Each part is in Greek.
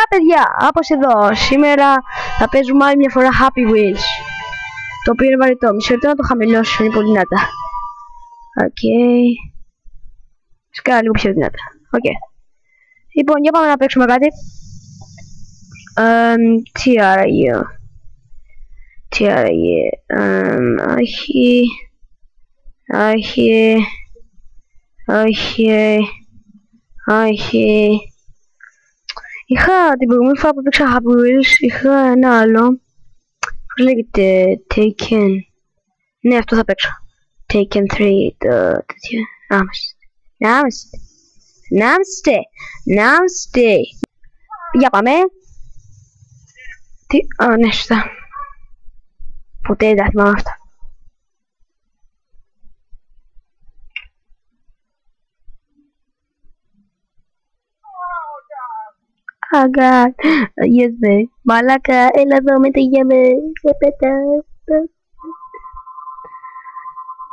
παιδιά, όπως εδώ. Σήμερα θα παίζουμε άλλη μια φορά Happy Wheels. Το οποίο είναι βαρετό. Μισό λεπτό να το χαμηλώσω, είναι πολύ δυνατά. Οκ. Σκάρα λίγο πιο δυνατά. Οκ. Λοιπόν, για πάμε να παίξουμε κάτι. Τι άραγε. Όχι. Είχα την προηγούμενη φορά που παίξα Happy Wheels, είχα ένα άλλο. Πώς λέγεται, Taken. Ναι, αυτό θα παίξω. Taken 3, το τέτοιο. Νάμστε. Για πάμε. Ναι, σωστά. Ποτέ δεν τα θυμάμαι αυτά. Αγγά, yes, μαλάκα, έλα εδώ με τα γέμαι,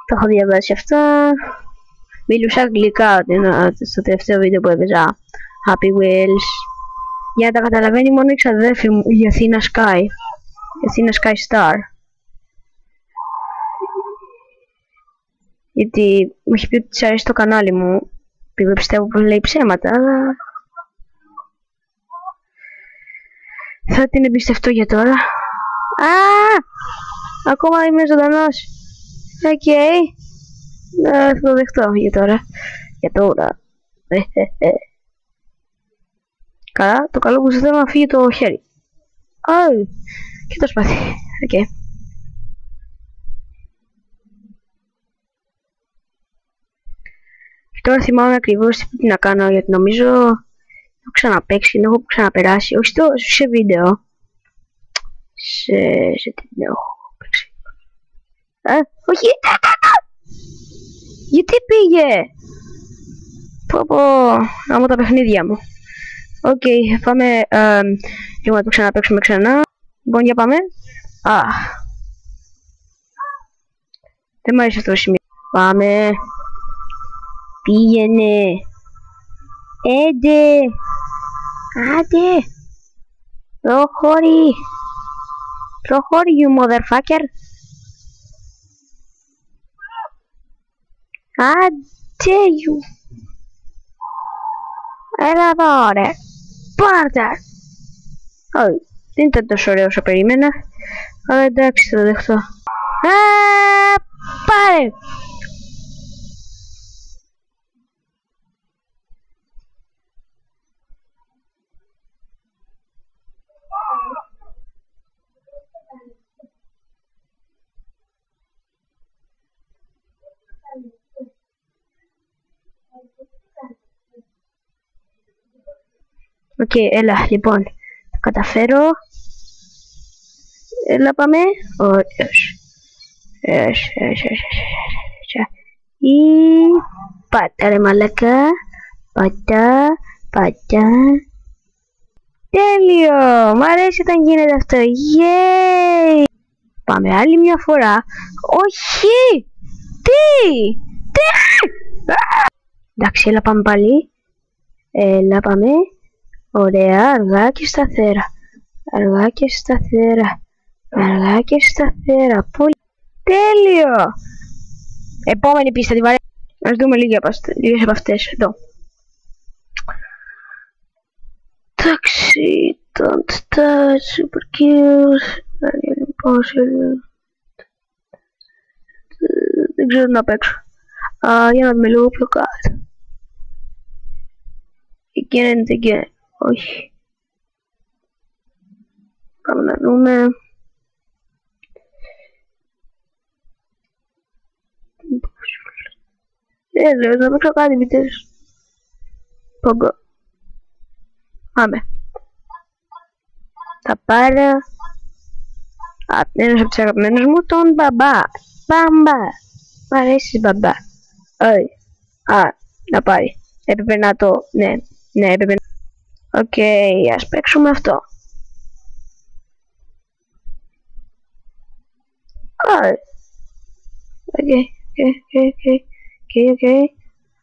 το έχω διαβάσει αυτό. Μιλούσα αγγλικά στο τελευταίο βίντεο που έπαιζα Happy Wheels. Για να τα καταλαβαίνει μόνο η ξαδέρφη μου, η Αθήνα Sky. Η Αθήνα Sky Star. Γιατί μου έχει πει ότι της αρέσει το κανάλι μου. Επειδή πιστεύω πως λέει ψέματα, αλλά θα την εμπιστευτώ για τώρα. Ακόμα είμαι ζωντανός. Οκ. Θα το δεχτώ για τώρα. Καλά, το καλό που σου θέλω να φύγει το χέρι. Και το σπάθι. Οκ. Και τώρα θυμάμαι ακριβώς τι να κάνω, γιατί νομίζω έχω ξαναπαίξει, έχω ξαναπεράσει, όχι σε βίντεο. Σε τι βίντεο έχω παίξει. Όχι! Γιατί πήγε! Πω, άμα τα παιχνίδια μου. Οκ, πάμε λίγο να το ξαναπαίξουμε ξανά. Λοιπόν, για πάμε. Δεν μ' αρέσει αυτό το σημείο. Πάμε. Πήγαινε. Άντε. Προχώρη, you motherfucker. Άντε, you. Έλα εδώ, ρε. Πάρτα. Όχι, δεν ήταν τόσο ωραίο όσο περίμενα. Αλλά εντάξει, θα το δεχτώ. Πάρε. Οκ, έλα, λοιπόν, θα καταφέρω. Έλα, πάμε. Πάτα, ρε μαλακά. Πάτα. Τέλειο! Μ' αρέσει όταν γίνεται αυτό. Yay! Πάμε άλλη μια φορά. Όχι! Τι! Εντάξει, έλα πάμε πάλι. Έλα πάμε. Ωραία, αργά και σταθερά. Πολύ τέλειο! Επόμενη πίστα, τη βαρέα. Ας δούμε λίγες από αυτές, εδώ. Εντάξει, don't touch, super kills, δεν ξέρω να παίξω. Για να δούμε λίγο πιο κάτω. Again. Όχι. Πάμε να δούμε. Λέω να παίξω κάτι επιτέλους. Πογκο. Πάμε. Θα πάρω ένας από τους αγαπημένους μου, τον μπαμπά. Μ' αρέσεις μπαμπά. Όχι. Να πάρει. Έπρεπε να το... Ναι, έπρεπε να... Οκ, ας παίξουμε αυτό. Οκ.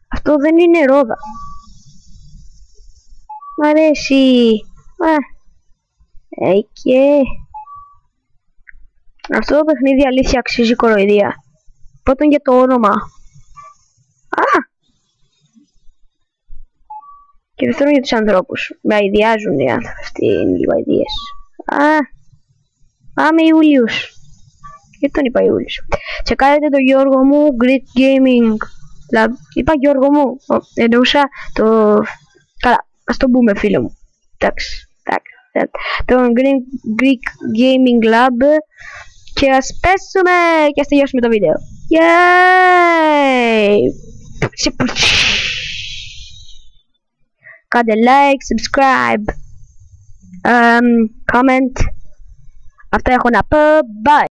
Αυτό δεν είναι ρόδα. Μ' αρέσει. Και αυτό το παιχνίδι αλήθεια αξίζει κοροϊδία. Πρώτον για το όνομα. Και δεύτερον για τους ανθρώπους. Με αηδιάζουν οι άνθρωποι αυτοί, είναι λίγο αηδίες. Πάμε Ιούλιος. Γιατί τον είπα Ιούλιος. Τσεκάρετε το Γιώργο μου, Greek Gaming. Είπα Γιώργο μου, εννοούσα το... Καλά, ας το πούμε φίλο μου. Εντάξει. Το Greek Gaming Lab. Και ας πέσουμε και ας τελειώσουμε το βίντεο. Yay! Κάντε like, subscribe, comment. Αυτά έχω να πω. Bye!